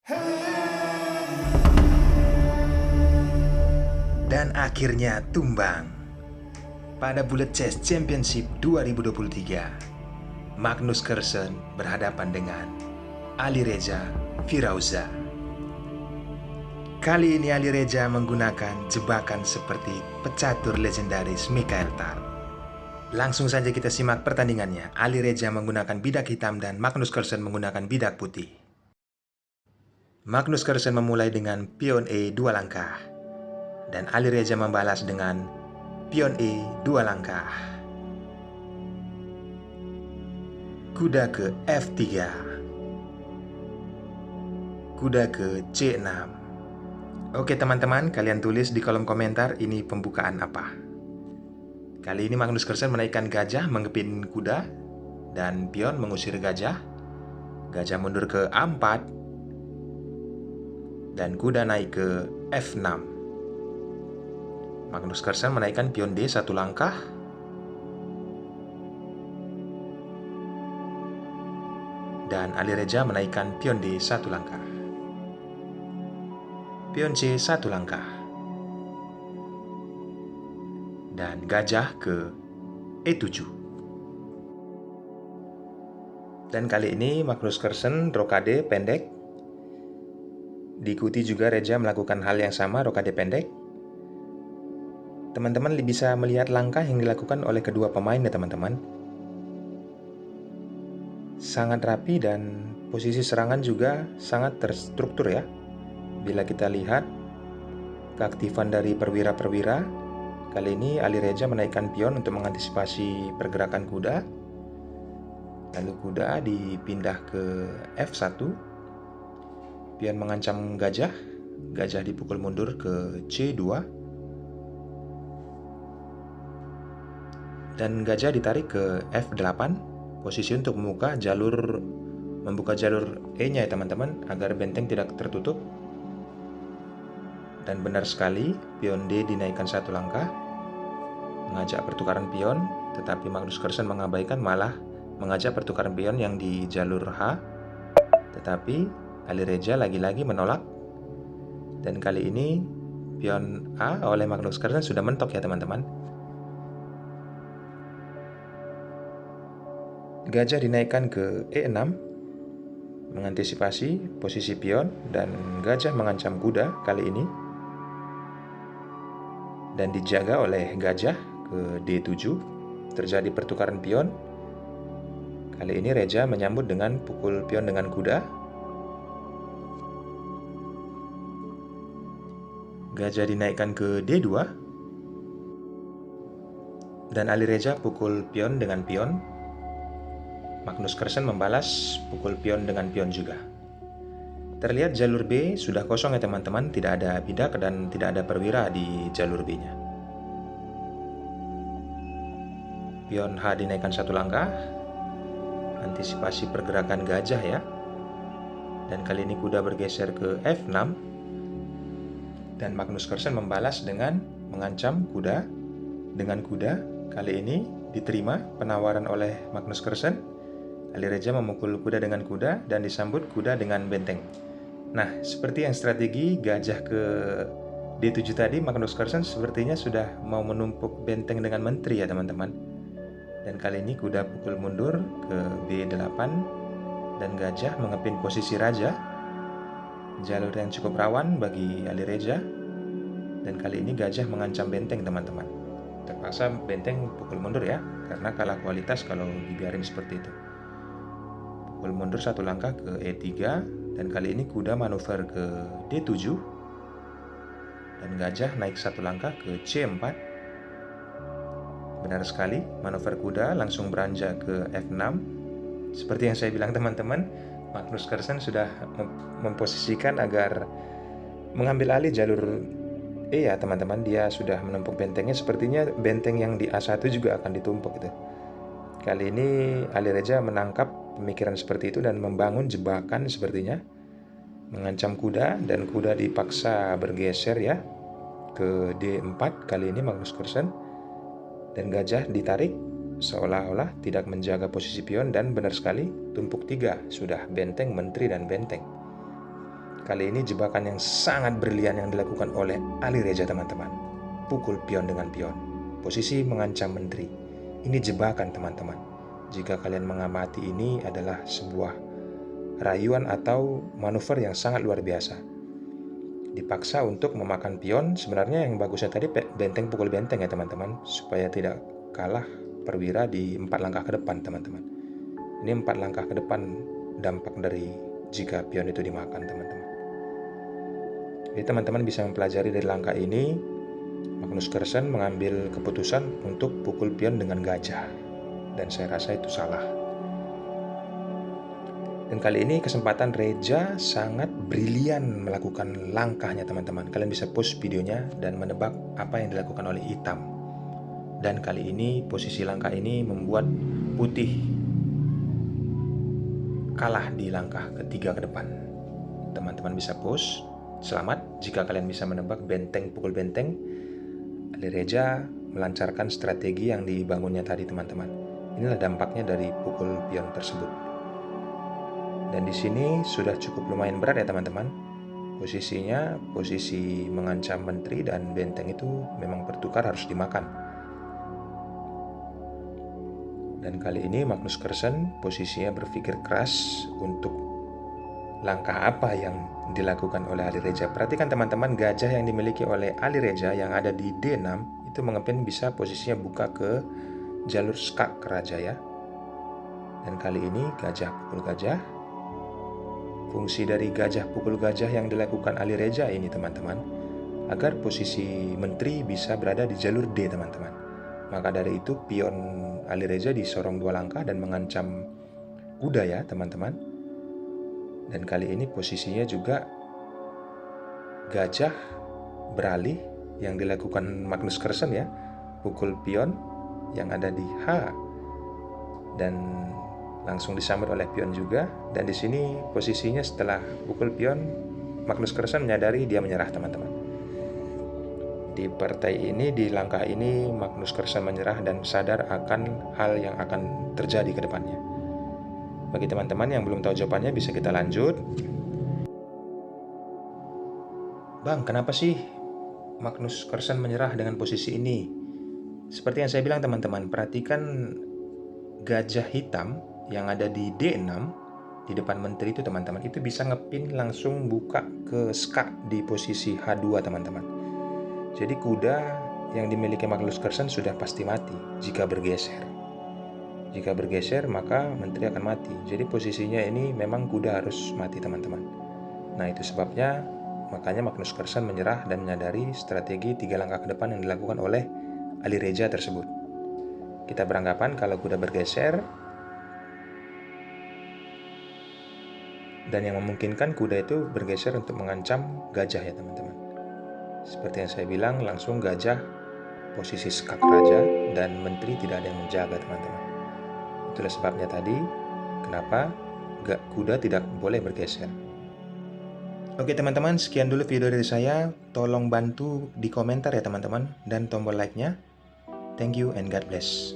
Dan akhirnya tumbang. Pada Bullet Chess Championship 2023, Magnus Carlsen berhadapan dengan Alireza Firouzja. Kali ini Alireza menggunakan jebakan seperti pecatur legendaris Mikhail Tal. Langsung saja kita simak pertandingannya. Alireza menggunakan bidak hitam dan Magnus Carlsen menggunakan bidak putih. Magnus Carlsen memulai dengan pion E 2 langkah. Dan Alireza membalas dengan pion E 2 langkah. Kuda ke F3. Kuda ke C6. Oke teman-teman, kalian tulis di kolom komentar ini pembukaan apa. Kali ini Magnus Carlsen menaikkan gajah mengepin kuda dan pion mengusir gajah. Gajah mundur ke A4 dan kuda naik ke F6. Magnus Carlsen menaikkan pion D 1 langkah. Dan Alireza menaikkan pion D 1 langkah. Pion C 1 langkah. Dan gajah ke E7. Dan kali ini Magnus Carlsen rokade pendek. Diikuti juga Reza melakukan hal yang sama, rokade pendek. Teman-teman bisa melihat langkah yang dilakukan oleh kedua pemain ya teman-teman. Sangat rapi dan posisi serangan juga sangat terstruktur ya. Bila kita lihat keaktifan dari perwira-perwira, kali ini Alireza menaikkan pion untuk mengantisipasi pergerakan kuda. Lalu kuda dipindah ke F1. Pion mengancam gajah. Gajah dipukul mundur ke C2. Dan gajah ditarik ke F8, posisi untuk membuka jalur E-nya ya teman-teman, agar benteng tidak tertutup. Dan benar sekali, pion D dinaikkan 1 langkah, mengajak pertukaran pion, tetapi Magnus Carlsen mengabaikan, malah mengajak pertukaran pion yang di jalur H. Tetapi Alireza lagi-lagi menolak. Dan kali ini pion A oleh Magnus Carlsen sudah mentok ya teman-teman. Gajah dinaikkan ke E6, mengantisipasi posisi pion, dan gajah mengancam kuda kali ini. Dan dijaga oleh gajah ke D7, terjadi pertukaran pion. Kali ini Reza menyambut dengan pukul pion dengan kuda. Gajah dinaikkan ke D2, dan Alireza pukul pion dengan pion. Magnus Carlsen membalas pukul pion dengan pion juga. Terlihat jalur B sudah kosong ya teman-teman, tidak ada bidak dan tidak ada perwira di jalur B-nya. Pion H dinaikkan 1 langkah, antisipasi pergerakan gajah ya. Dan kali ini kuda bergeser ke F6. Dan Magnus Carlsen membalas dengan mengancam kuda dengan kuda. Kali ini diterima penawaran oleh Magnus Carlsen. Alireza memukul kuda dengan kuda dan disambut kuda dengan benteng. Nah, seperti yang strategi gajah ke D7 tadi, Magnus Carlsen sepertinya sudah mau menumpuk benteng dengan menteri ya teman-teman. Dan kali ini kuda pukul mundur ke B8 dan gajah mengepin posisi raja. Jalur yang cukup rawan bagi Alireza. Dan kali ini gajah mengancam benteng teman-teman. Terpaksa benteng pukul mundur ya, karena kalah kualitas kalau dibiarin seperti itu. Pukul mundur 1 langkah ke E3, dan kali ini kuda manuver ke D7, dan gajah naik 1 langkah ke C4. Benar sekali, manuver kuda langsung beranjak ke F6. Seperti yang saya bilang teman-teman, Magnus Carlsen sudah memposisikan agar mengambil alih jalur E ya teman-teman. Dia sudah menumpuk bentengnya, sepertinya benteng yang di A1 juga akan ditumpuk gitu. Kali ini Alireza menangkap pemikiran seperti itu dan membangun jebakan sepertinya. Mengancam kuda dan kuda dipaksa bergeser ya ke D4 kali ini Magnus Carlsen. Dan gajah ditarik seolah-olah tidak menjaga posisi pion, dan benar sekali tumpuk 3 sudah benteng, menteri, dan benteng. Kali ini jebakan yang sangat brilian yang dilakukan oleh Ali Reza teman-teman. Pukul pion dengan pion. Posisi mengancam menteri. Ini jebakan teman-teman. Jika kalian mengamati, ini adalah sebuah rayuan atau manuver yang sangat luar biasa. Dipaksa untuk memakan pion. Sebenarnya yang bagusnya tadi benteng pukul benteng ya teman-teman, supaya tidak kalah perwira di 4 langkah ke depan teman-teman. Ini 4 langkah ke depan dampak dari jika pion itu dimakan teman-teman. Jadi teman-teman bisa mempelajari dari langkah ini. Magnus Carlsen mengambil keputusan untuk pukul pion dengan gajah, dan saya rasa itu salah. Dan kali ini kesempatan Reza sangat brilian melakukan langkahnya teman-teman. Kalian bisa post videonya dan menebak apa yang dilakukan oleh hitam. Dan kali ini posisi langkah ini membuat putih kalah di langkah ketiga ke depan. Teman-teman bisa post. Selamat jika kalian bisa menebak benteng pukul benteng. Ali Reza melancarkan strategi yang dibangunnya tadi teman-teman. Inilah dampaknya dari pukul pion tersebut. Dan di sini sudah cukup lumayan berat ya teman-teman. Posisinya posisi mengancam menteri dan benteng itu memang bertukar, harus dimakan. Dan kali ini Magnus Carlsen posisinya berpikir keras untuk langkah apa yang dilakukan oleh Ali Reza. Perhatikan teman-teman, gajah yang dimiliki oleh Ali Reza yang ada di D6 itu mengepin bisa posisinya buka ke jalur skak raja ya. Dan kali ini gajah pukul gajah. Fungsi dari gajah pukul gajah yang dilakukan Ali Reza ini teman-teman, agar posisi menteri bisa berada di jalur D teman-teman. Maka dari itu pion Ali Reza disorong 2 langkah dan mengancam kuda ya teman-teman. Dan kali ini posisinya juga gajah beralih yang dilakukan Magnus Carlsen ya, pukul pion yang ada di H dan langsung disambut oleh pion juga. Dan di sini posisinya setelah pukul pion, Magnus Carlsen menyadari dia menyerah teman-teman. Di partai ini, di langkah ini, Magnus Carlsen menyerah dan sadar akan hal yang akan terjadi ke depannya. Bagi teman-teman yang belum tahu jawabannya, bisa kita lanjut. Bang, kenapa sih Magnus Carlsen menyerah dengan posisi ini? Seperti yang saya bilang teman-teman, perhatikan gajah hitam yang ada di D6 di depan menteri itu teman-teman, itu bisa ngepin langsung buka ke skak di posisi H2 teman-teman. Jadi kuda yang dimiliki Magnus Carlsen sudah pasti mati jika bergeser. Jika bergeser maka menteri akan mati. Jadi posisinya ini memang kuda harus mati teman-teman. Nah itu sebabnya makanya Magnus Carlsen menyerah dan menyadari strategi 3 langkah ke depan yang dilakukan oleh Ali Reza tersebut. Kita beranggapan kalau kuda bergeser dan yang memungkinkan kuda itu bergeser untuk mengancam gajah ya teman-teman. Seperti yang saya bilang, langsung gajah posisi skak raja dan menteri tidak ada yang menjaga teman-teman. Itulah sebabnya tadi kenapa kuda tidak boleh bergeser. Oke teman-teman, sekian dulu video dari saya. Tolong bantu di komentar ya teman-teman, dan tombol like-nya. Thank you and God bless.